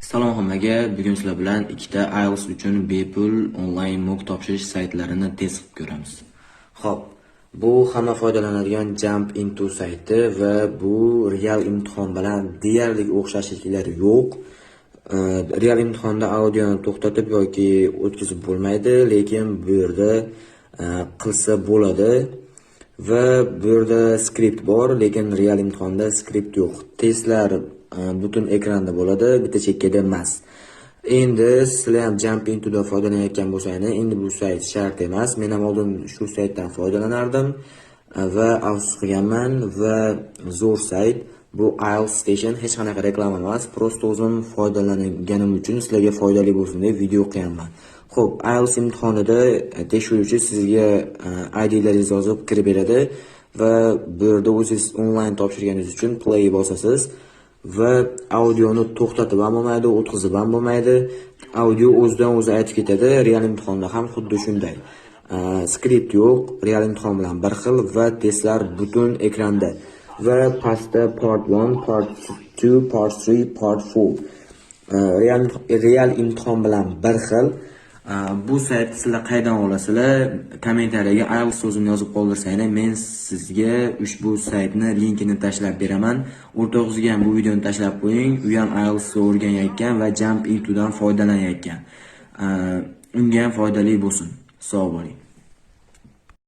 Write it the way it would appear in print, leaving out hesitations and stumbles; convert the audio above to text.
Salom hammaga, bugun sizlar bilan ikkita IELTS uchun bepul onlayn mock topshirish saytlarini test qilib ko'ramiz. Xo'p, bu hamma foydalanadigan Jump Into sayti va bu real imtihon bilan deyarli o'xshashliklar yo'q. Real imtihonda audioni to'xtatib yoki o'tkazib bo'lmaydi, lekin bu yerda qilsa bo'ladi. Va bu yerda skript bor, lekin real imtihonda skript yo'q. Testlar butun ekranda bo'ladi, bitta chekkada emas. Endi sizlar ham Jump Into da foydalanayotgan bo'lsangiz, endi bu sayt shart emas. Men ham oldin shu saytdan foydalanardim va afsus qilganman va zo'r sayt. Bu IELTS Station hech qanaqa reklama emas, prosta o'zim foydalanganim uchun sizlarga foydali bo'lsin deb video qilganman. Xo'p, IELTS imtihonida tekshiruvchi sizga IDlaringizni yozib kirib beradi va bu yerda o'zingiz onlayn topshirganingiz uchun play bosasiz va audioni to'xtatib ham bo'lmaydi, o'tkazib ham bo'lmaydi. Audio o'zidan o'zi aytib ketadi. Real imtihonda ham xuddi shunday. Skript yo'q, real imtihon bilan bir xil va testlar butun ekranda. Va pastda part 1, part 2, part 3, part 4. Real imtihon bilan bir xil. Bu sayt sizlar qaydan olasizlar? Kommentariyaga IELTS so'zini yozib qoldirsanglar, men sizga ushbu saytni linkini tashlab beraman. O'rtog'ingizga ham bu videoni tashlab qo'ying. U ham IELTS o'rganayotgan va Jump Into dan foydalanayotgan. Unga ham foydali bo'lsin. Sog' bo'ling.